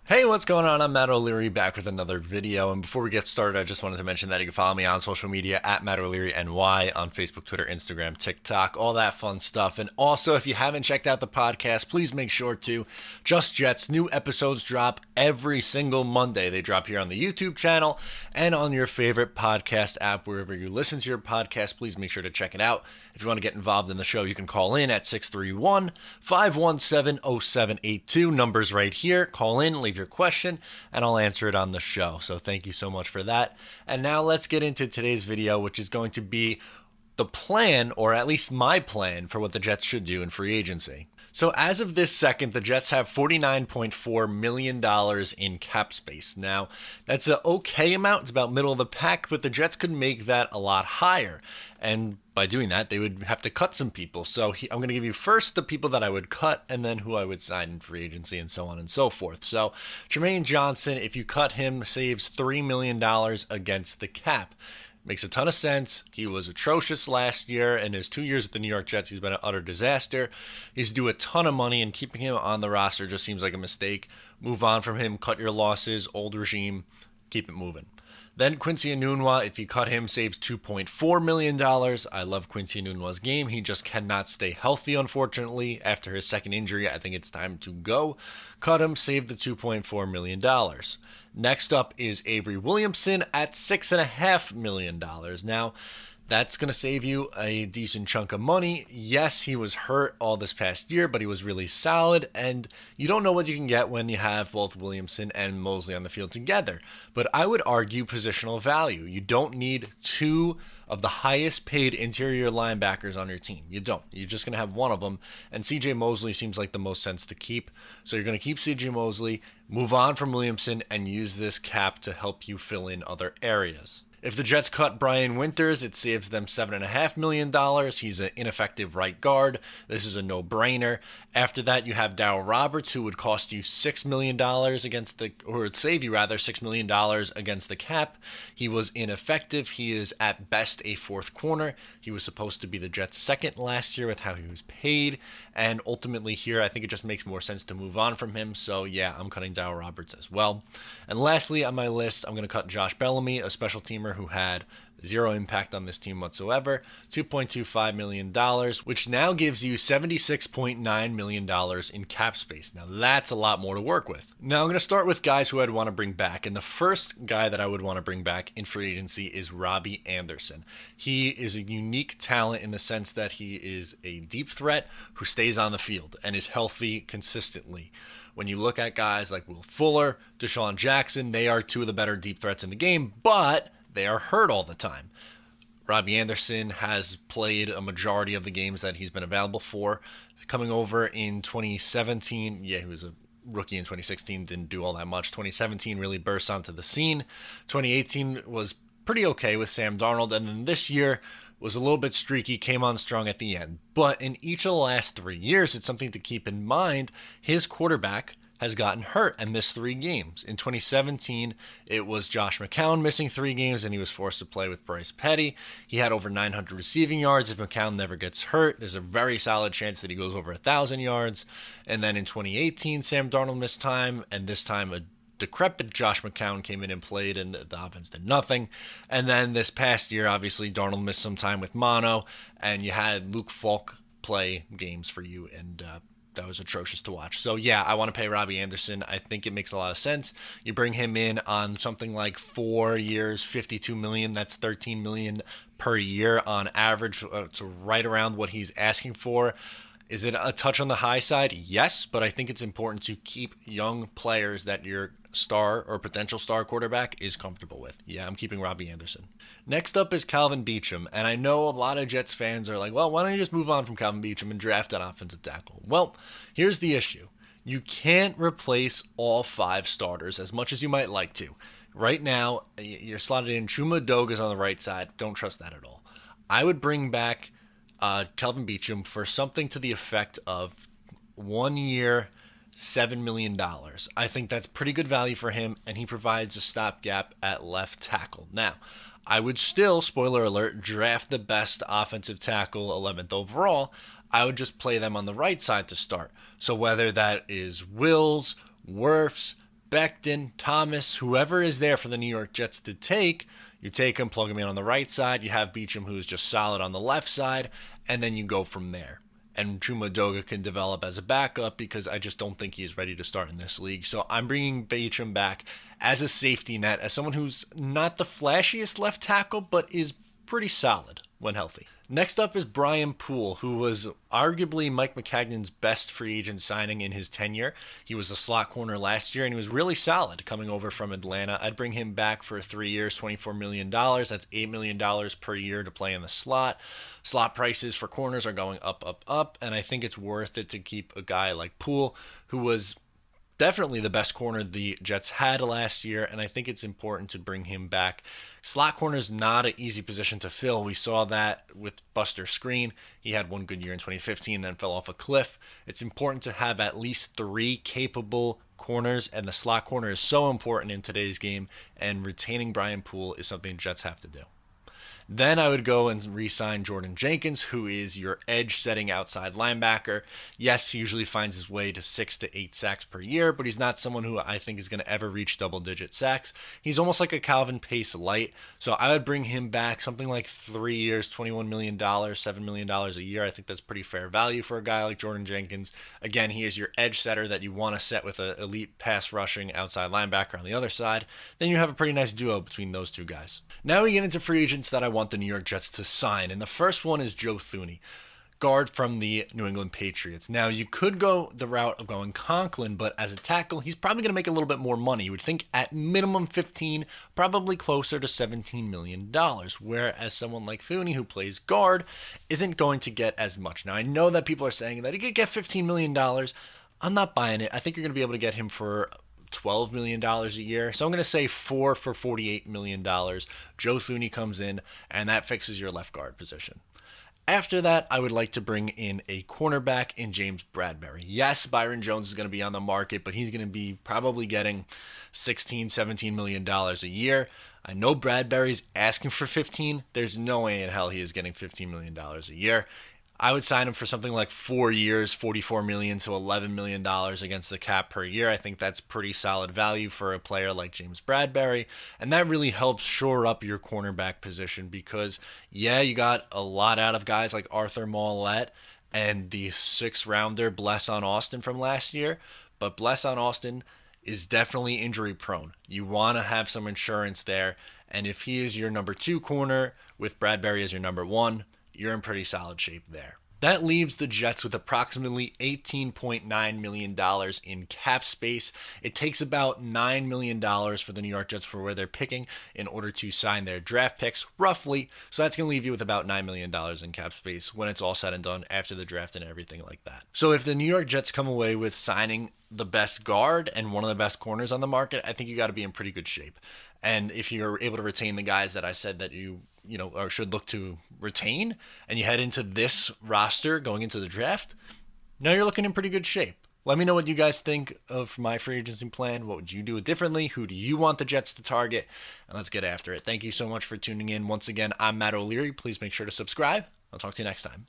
Hey, what's going on? I'm Matt O'Leary back with another video. And before we get started, I just wanted to mention that you can follow me on social media at Matt O'Leary NY on Facebook, Twitter, Instagram, TikTok, all that fun stuff. And also, if you haven't checked out the podcast, please make sure to. Just Jets, new episodes drop every single Monday. They drop here on the YouTube channel and on your favorite podcast app, wherever you listen to your podcast. Please make sure to check it out. If you want to get involved in the show, you can call in at 631-517-0782. Numbers right here. Call in, leave your question, and I'll answer it on the show. So thank you so much for that. And now let's get into today's video, which is going to be the plan, or at least my plan, for what the Jets should do in free agency. So as of this second, the Jets have $49.4 million in cap space. Now, that's an okay amount. It's about middle of the pack, but the Jets could make that a lot higher. And by doing that, they would have to cut some people. So I'm going to give you first the people that I would cut and then who I would sign in free agency and so on and so forth. So Jermaine Johnson, if you cut him, saves $3 million against the cap. Makes a ton of sense. He was atrocious last year. In his 2 years with the New York Jets, he's been an utter disaster. He's due a ton of money, and keeping him on the roster just seems like a mistake. Move on from him, cut your losses, old regime, keep it moving. Then Quincy Enunwa, if you cut him, saves $2.4 million. I love Quincy Enunwa's game. He just cannot stay healthy, unfortunately. After his second injury, I think it's time to go. Cut him, save the $2.4 million. Next up is Avery Williamson at $6.5 million. Now, that's going to save you a decent chunk of money. Yes, he was hurt all this past year, but he was really solid, and you don't know what you can get when you have both Williamson and Mosley on the field together. But I would argue positional value. You don't need two of the highest paid interior linebackers on your team. You don't. You're just going to have one of them, and C.J. Mosley seems like the most sense to keep. So you're going to keep C.J. Mosley, move on from Williamson, and use this cap to help you fill in other areas. If the Jets cut Brian Winters, it saves them $7.5 million. He's an ineffective right guard. This is a no-brainer. After that, you have Darryl Roberts, who would cost you $6 million or would save you rather $6 million against the cap. He was ineffective. He is at best a fourth corner. He was supposed to be the Jets' second last year with how he was paid. And ultimately here, I think it just makes more sense to move on from him. So yeah, I'm cutting Darryl Roberts as well. And lastly on my list, I'm going to cut Josh Bellamy, a special teamer who had zero impact on this team whatsoever, $2.25 million, which now gives you $76.9 million in cap space. Now that's a lot more to work with. Now I'm going to start with guys who I'd want to bring back, and the first guy that I would want to bring back in free agency is Robbie Anderson. He is a unique talent in the sense that he is a deep threat who stays on the field and is healthy consistently. When you look at guys like Will Fuller, Deshaun Jackson, they are two of the better deep threats in the game, but they are hurt all the time. Robbie Anderson has played a majority of the games that he's been available for. Coming over in 2017, he was a rookie in 2016, didn't do all that much. 2017 really burst onto the scene. 2018 was pretty okay with Sam Darnold, and then this year was a little bit streaky, came on strong at the end. But in each of the last 3 years, it's something to keep in mind. His quarterback has gotten hurt and missed 3 games. In 2017, it was Josh McCown missing 3 games, and he was forced to play with Bryce Petty. He had over 900 receiving yards. If McCown never gets hurt, there's a very solid chance that he goes over 1,000 yards. And then in 2018, Sam Darnold missed time, and this time a decrepit Josh McCown came in and played, and the offense did nothing. And then this past year, obviously, Darnold missed some time with mono, and you had Luke Falk play games for you, and that was atrocious to watch. So yeah, I want to pay Robbie Anderson. I think it makes a lot of sense. You bring him in on something like 4 years, $52 million. That's $13 million per year on average. It's right around what he's asking for. Is it a touch on the high side? Yes, but I think it's important to keep young players that your star or potential star quarterback is comfortable with. Yeah, I'm keeping Robbie Anderson. Next up is Calvin Beachum, and I know a lot of Jets fans are like, well, why don't you just move on from Calvin Beachum and draft an offensive tackle? Well, here's the issue. You can't replace all 5 starters as much as you might like to. Right now, you're slotted in. Chuma Doga's on the right side. Don't trust that at all. I would bring back Calvin Beachum for something to the effect of 1 year, $7 million. I think that's pretty good value for him, and he provides a stopgap at left tackle. Now, I would still, spoiler alert, draft the best offensive tackle 11th overall. I would just play them on the right side to start. So whether that is Wills, Wirfs, Becton, Thomas, whoever is there for the New York Jets to take, you take him, plug him in on the right side. You have Beachum, who's just solid on the left side, and then you go from there. And Chuma Doga can develop as a backup because I just don't think he's ready to start in this league. So I'm bringing Beachum back as a safety net, as someone who's not the flashiest left tackle, but is pretty solid when healthy. Next up is Brian Poole, who was arguably Mike Maccagnan's best free agent signing in his tenure. He was a slot corner last year, and he was really solid coming over from Atlanta. I'd bring him back for 3 years, $24 million. That's $8 million per year to play in the slot. Slot prices for corners are going up, up, up, and I think it's worth it to keep a guy like Poole, who was definitely the best corner the Jets had last year, and I think it's important to bring him back. Slot corner is not an easy position to fill. We saw that with Buster Screen. He had one good year in 2015, then fell off a cliff. It's important to have at least 3 capable corners, and the slot corner is so important in today's game, and retaining Brian Poole is something the Jets have to do. Then I would go and re-sign Jordan Jenkins, who is your edge-setting outside linebacker. Yes, he usually finds his way to 6 to 8 sacks per year, but he's not someone who I think is going to ever reach double-digit sacks. He's almost like a Calvin Pace light, so I would bring him back something like 3 years, $21 million, $7 million a year. I think that's pretty fair value for a guy like Jordan Jenkins. Again, he is your edge setter that you want to set with an elite pass-rushing outside linebacker on the other side. Then you have a pretty nice duo between those two guys. Now we get into free agents that I want the New York Jets to sign, and the first one is Joe Thuney, guard from the New England Patriots. Now, you could go the route of going Conklin, but as a tackle, he's probably going to make a little bit more money. You would think at minimum 15, probably closer to $17 million, whereas someone like Thuney, who plays guard, isn't going to get as much. Now, I know that people are saying that he could get $15 million. I'm not buying it. I think you're going to be able to get him for $12 million a year. So I'm going to say 4 for $48 million. Joe Thuney comes in, and that fixes your left guard position. After that, I would like to bring in a cornerback in James Bradberry. Yes, Byron Jones is going to be on the market, but he's going to be probably getting $16, $17 million a year. I know Bradberry's asking for 15. There's no way in hell he is getting $15 million a year. I would sign him for something like 4 years, $44 million to $11 million against the cap per year. I think that's pretty solid value for a player like James Bradberry, and that really helps shore up your cornerback position because, yeah, you got a lot out of guys like Arthur Mollett and the 6th-rounder Blesson Austin from last year, but Blesson Austin is definitely injury prone. You want to have some insurance there, and if he is your number 2 corner with Bradberry as your number 1, you're in pretty solid shape there. That leaves the Jets with approximately $18.9 million in cap space. It takes about $9 million for the New York Jets for where they're picking in order to sign their draft picks, roughly. So that's going to leave you with about $9 million in cap space when it's all said and done after the draft and everything like that. So if the New York Jets come away with signing the best guard and one of the best corners on the market, I think you got to be in pretty good shape. And if you're able to retain the guys that I said that you or should look to retain, and you head into this roster going into the draft, now you're looking in pretty good shape. Let me know what you guys think of my free agency plan. What would you do differently? Who do you want the Jets to target? And let's get after it. Thank you so much for tuning in. Once again, I'm Matt O'Leary. Please make sure to subscribe. I'll talk to you next time.